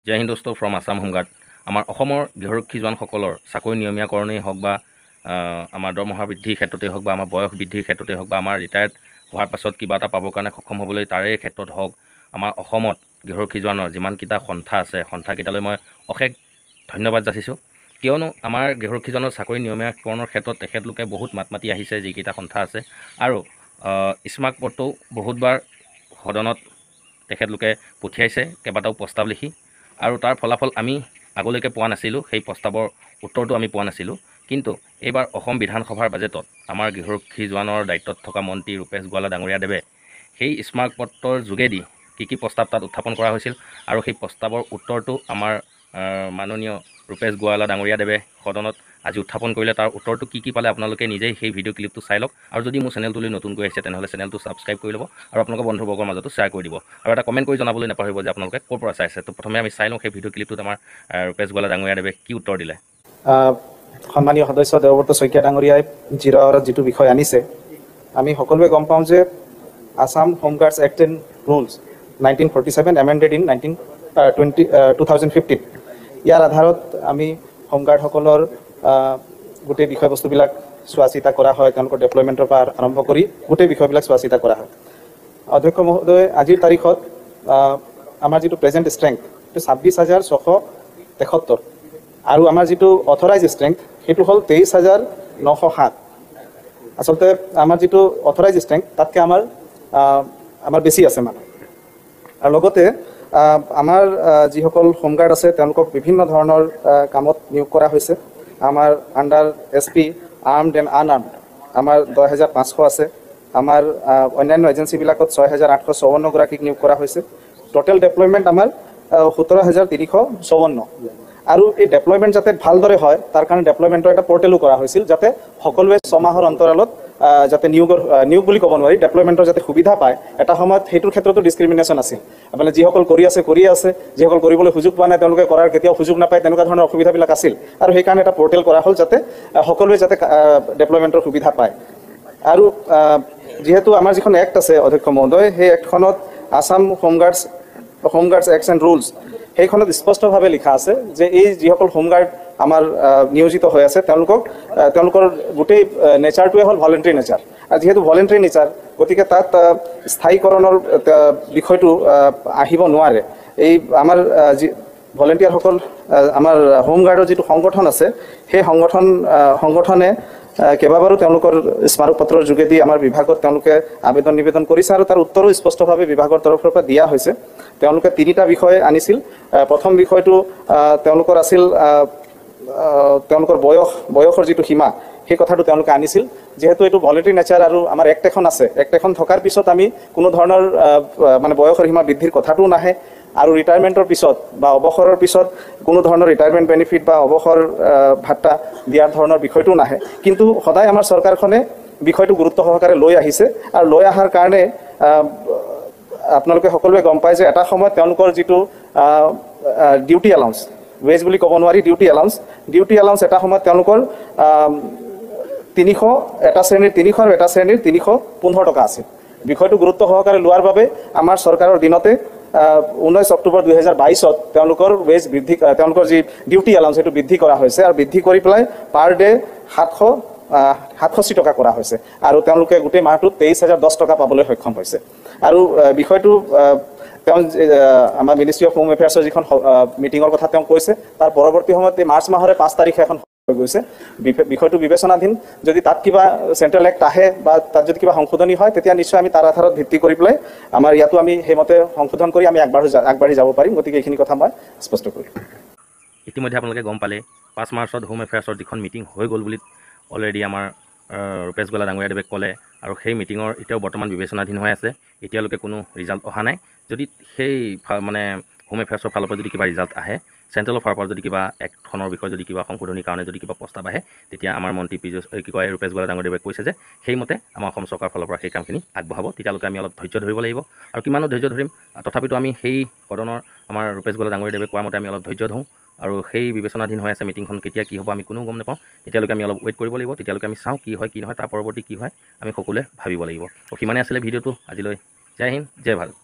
জয় হিন্দ দোস্ত from Assam home guard. আমাৰ অসমৰ গৃহৰক্ষী জোৱানসকলৰ চাকৰি নিয়মীয়াকৰণেই হওক বা আমাৰ দৰমহা বৃদ্ধিৰ ক্ষেত্ৰতেই হওক বা আমাৰ বয়স বৃদ্ধিৰ ক্ষেত্ৰতেই হওক বা আমাৰ ৰিটায়াৰ্ড হোৱাৰ পাছত কিবা এটা পাবৰ কাৰণে সক্ষম হ'বলৈ তাৰে ক্ষেত্ৰত হওক, আমাৰ অসমত গৃহৰক্ষী জোৱানৰ যিমানকেইটা সন্থা আছে, সন্থাকেইটালৈ মই অশেষ ধন্যবাদ যাচিছোঁ। কিয়নো আমাৰ গৃহৰক্ষীজনৰ চাকৰি নিয়মীয়াকৰণৰ ক্ষেত্ৰত তেখেতলোকে বহুত মাত মাতি আহিছে, যিকেইটা সন্থা আছে, আৰু স্মাৰকপত্ৰও বহুতবাৰ সদনত তেখেতলোকে পঠিয়াইছে, কেইবাটাও প্ৰস্তাৱ লিখি, আৰু তাৰ ফলাফল আমি আগলৈকে পোৱা নাছিলোঁ। সেই প্ৰস্তাৱৰ উত্তৰটো আমি পোৱা নাছিলোঁ। কিন্তু এইবাৰ অসম বিধানসভাৰ বাজেটত আমাৰ গৃহৰক্ষী জোৱানৰ দায়িত্বত থকা মন্ত্ৰী ৰূপেশ গোৱালা ডাঙৰীয়াদেৱে সেই স্মাৰকপত্ৰৰ যোগেদি কি প্ৰস্তাৱ তাত উত্থাপন কৰা হৈছিল, আৰু সেই প্ৰস্তাৱৰ উত্তৰটো আমাৰ মাননীয় ৰূপেশ গোৱালা ডাঙৰীয়াদেৱে সদনত আজি উত্থাপন কৰিলে। তাৰ উত্তৰটো কি পালে আপোনালোকে নিজেই সেই ভিডিঅ' ক্লিপটো চাই লওক, আৰু যদি মোৰ চেনেলটোলৈ নতুনকৈ আহিছে তেনেহ'লে চেনেলটো ছাবস্ক্ৰাইব কৰি ল'ব আৰু আপোনালোকৰ বন্ধুবৰ্গৰ মাজতো শ্বেয়াৰ কৰি দিব, আৰু এটা কমেণ্ট কৰি জনাবলৈ নাপাহৰিব যে আপোনালোকে ক'ৰ পৰা চাইছে। তো প্ৰথমে আমি চাই লওঁ সেই ভিডিঅ' ক্লিপটোত আমাৰ ৰূপেশ গোৱালা ডাঙৰীয়াদেৱে কি উত্তৰ দিলে। সন্মানীয় সদস্য দেৱব্ৰত শইকীয়া ডাঙৰীয়াই জিৰ' আৱাৰত যিটো বিষয় আনিছে, আমি সকলোৱে গম পাওঁ যে Assam home guards act and rules 1947 amended in 2015। ইয়াৰ আধাৰত আমি হোমগাৰ্ডসকলৰ গোটেই বিষয়বস্তুবিলাক চোৱা চিতা কৰা হয়, তেওঁলোকৰ ডেপ্লয়মেণ্টৰ পৰা আৰম্ভ কৰি গোটেই বিষয়বিলাক চোৱা চিতা কৰা হয়। অধ্যক্ষ মহোদয়, আজিৰ তাৰিখত আমাৰ যিটো প্ৰেজেণ্ট ষ্ট্ৰেংথ সেইটো 26,673, আৰু আমাৰ যিটো অথৰাইজ ষ্ট্ৰেংথ সেইটো হ'ল 23,907। আচলতে আমাৰ যিটো অথৰাইজ ষ্ট্ৰেংথ তাতকৈ আমাৰ বেছি আছে মানুহ। আৰু লগতে আমাৰ যিসকল হোমগাৰ্ড আছে তেওঁলোকক বিভিন্ন ধৰণৰ কামত নিয়োগ কৰা হৈছে। আমাৰ আণ্ডাৰ SP আৰ্মড এণ্ড আনআৰ্মড আমাৰ 10,500 আছে। আমাৰ অন্যান্য এজেঞ্চিবিলাকত 6,854 গৰাকীক নিয়োগ কৰা হৈছে। টোটেল ডেপ্লয়মেণ্ট আমাৰ 17,354। আৰু এই ডেপ্লয়মেণ্ট যাতে ভালদৰে হয় তাৰ কাৰণে ডেপ্লয়মেণ্টৰ এটা পৰ্টেলো কৰা হৈছিল, যাতে সকলোৱে 6 মাহৰ অন্তৰালত যাতে নিয়োগ বুলি ক'ব নোৱাৰি, ডেপ্লয়মেণ্টৰ যাতে সুবিধা পায়। এটা সময়ত সেইটোৰ ক্ষেত্ৰতো ডিছক্ৰিমিনেশ্যন আছিল, মানে যিসকল কৰিয়ে আছে, যিসকল কৰিবলৈ সুযোগ পোৱা নাই তেওঁলোকে কৰাৰ কেতিয়াও সুযোগ নাপায়, তেনেকুৱা ধৰণৰ অসুবিধাবিলাক আছিল। আৰু সেইকাৰণে এটা পৰ্টেল কৰা হ'ল যাতে সকলোৱে যাতে ডেপ্লয়মেণ্টৰ সুবিধা পায়। আৰু যিহেতু আমাৰ যিখন এক্ট আছে অধ্যক্ষ মহোদয়, সেই এক্টখনত আছাম হোমগাৰ্ডছ এক্টছ এণ্ড ৰুলছ সেইখনত স্পষ্টভাৱে লিখা আছে যে এই যিসকল হোমগাৰ্ড আমাৰ নিয়োজিত হৈ আছে তেওঁলোকৰ গোটেই নেচাৰটোৱে হ'ল ভলেণ্টাৰী নেচাৰ। আৰু যিহেতু ভলেণ্টাৰী নেচাৰ, গতিকে তাত স্থায়ীকৰণৰ বিষয়টো আহিব নোৱাৰে। এই আমাৰ যি ভলেণ্টিয়াৰসকল, আমাৰ হোমগাৰ্ডৰ যিটো সংগঠন আছে, সেই সংগঠনে কেইবাবাৰো তেওঁলোকৰ স্মাৰকপত্ৰৰ যোগেদি আমাৰ বিভাগত তেওঁলোকে আবেদন নিবেদন কৰিছে, আৰু তাৰ উত্তৰো স্পষ্টভাৱে বিভাগৰ তৰফৰ পৰা দিয়া হৈছে। তেওঁলোকে 3টা বিষয় আনিছিল। প্ৰথম বিষয়টো তেওঁলোকৰ আছিল তেওঁলোকৰ বয়সৰ যিটো সীমা, সেই কথাটো তেওঁলোকে আনিছিল। যিহেতু এইটো ভলেণ্টাৰী নেচাৰ আৰু আমাৰ এক্ট এখন আছে, এক্ট এখন থকাৰ পিছত আমি কোনো ধৰণৰ মানে বয়সৰ সীমা বৃদ্ধিৰ কথাটোও নাহে, আৰু ৰিটায়াৰমেণ্টৰ পিছত বা অৱসৰৰ পিছত কোনো ধৰণৰ ৰিটায়াৰমেণ্ট বেনিফিট বা অৱসৰ ভাত্তা দিয়াৰ ধৰণৰ বিষয়টোও নাহে। কিন্তু সদায় আমাৰ চৰকাৰখনে বিষয়টো গুৰুত্ব সহকাৰে লৈ আহিছে, আৰু লৈ অহাৰ কাৰণে আপোনালোকে সকলোৱে গম পায় যে এটা সময়ত তেওঁলোকৰ যিটো ডিউটি এলাউন্স, ৱেজ বুলি ক'ব নোৱাৰি, ডিউটি এলাউন্স এটা সময়ত তেওঁলোকৰ 300, এটা শ্ৰেণীৰ 300 আৰু এটা শ্ৰেণীৰ 315 টকা আছিল। বিষয়টো গুৰুত্ব সহকাৰে লোৱাৰ বাবে আমাৰ চৰকাৰৰ দিনতে 19 অক্টোবৰ 2022 তেওঁলোকৰ ৱেজ বৃদ্ধি, তেওঁলোকৰ যি ডিউটি এলাউন্স সেইটো বৃদ্ধি কৰা হৈছে, আৰু বৃদ্ধি কৰি পেলাই পাৰ ডে 767 টকা কৰা হৈছে, আৰু তেওঁলোকে গোটেই মাহটোত 23,010 টকা পাবলৈ সক্ষম হৈছে। আৰু বিষয়টো তেওঁ আমাৰ মিনিষ্ট্ৰী অফ হোম এফেয়াৰ্ছৰ যিখন মিটিঙৰ কথা তেওঁ কৈছে, তাৰ পৰৱৰ্তী সময়ত এই মাৰ্চ মাহৰে 5 তাৰিখে এখন হৈ গৈছে। বিষয়টো বিবেচনাধীন। যদি তাত কিবা চেণ্ট্ৰেল এক্ট আহে বা তাত যদি কিবা সংশোধনী হয়, তেতিয়া নিশ্চয় আমি তাৰ আধাৰত ভিত্তি কৰি পেলাই আমাৰ ইয়াতো আমি সেইমতে সংশোধন কৰি আমি আগবাঢ়ি যাব পাৰিম। গতিকে এইখিনি কথা মই স্পষ্ট কৰিম। ইতিমধ্যে আপোনালোকে গম পালে 5 মাৰ্চত হোম এফেয়াৰ্ছৰ যিখন মিটিং হৈ গ'ল বুলি অলৰেডি আমাৰ ৰূপেশ গোৱালা ডাঙৰীয়াদেৱে ক'লে, আৰু সেই মিটিঙৰ এতিয়াও বৰ্তমান বিবেচনাধীন হৈ আছে। এতিয়ালৈকে কোনো ৰিজাল্ট অহা নাই। যদি সেই মানে হোম এফেয়াৰ্ছৰ ফালৰ পৰা যদি কিবা ৰিজাল্ট আহে, চেণ্ট্ৰেলৰ ফালৰ পৰা যদি কিবা এক্টখনৰ বিষয়ে যদি কিবা সংশোধনীৰ কাৰণে যদি কিবা প্ৰস্তাৱ আহে, তেতিয়া আমাৰ মন্ত্ৰী ৰূপেশ গোৱালা ডাঙৰীয়াদেৱে কৈছে যে সেইমতে আমাৰ অসম চৰকাৰৰ ফালৰ পৰা সেই কামখিনি আগবঢ়াব। তেতিয়ালৈকে আমি অলপ ধৈৰ্য ধৰিব লাগিব, আৰু কিমানো ধৈৰ্য ধৰিম। তথাপিতো আমি সেই সদনৰ আমাৰ ৰূপেশ গোৱালা ডাঙৰীয়াদেৱে কোৱা মতে আমি অলপ ধৈৰ্য ধৰোঁ, আৰু সেই বিবেচনাধীন হৈ আছে মিটিংখন কেতিয়া কি হ'ব আমি কোনো গম নাপাওঁ। তেতিয়ালৈকে আমি অলপ ৱেইট কৰিব লাগিব। তেতিয়ালৈকে আমি চাওঁ কি হয় কি নহয়, তাৰ পৰৱৰ্তী কি হয় আমি সকলোৱে ভাবিব লাগিব। সিমানে আছিলে ভিডিঅ'টো আজিলৈ। জয় হিন্দ, জয় ভাৰত।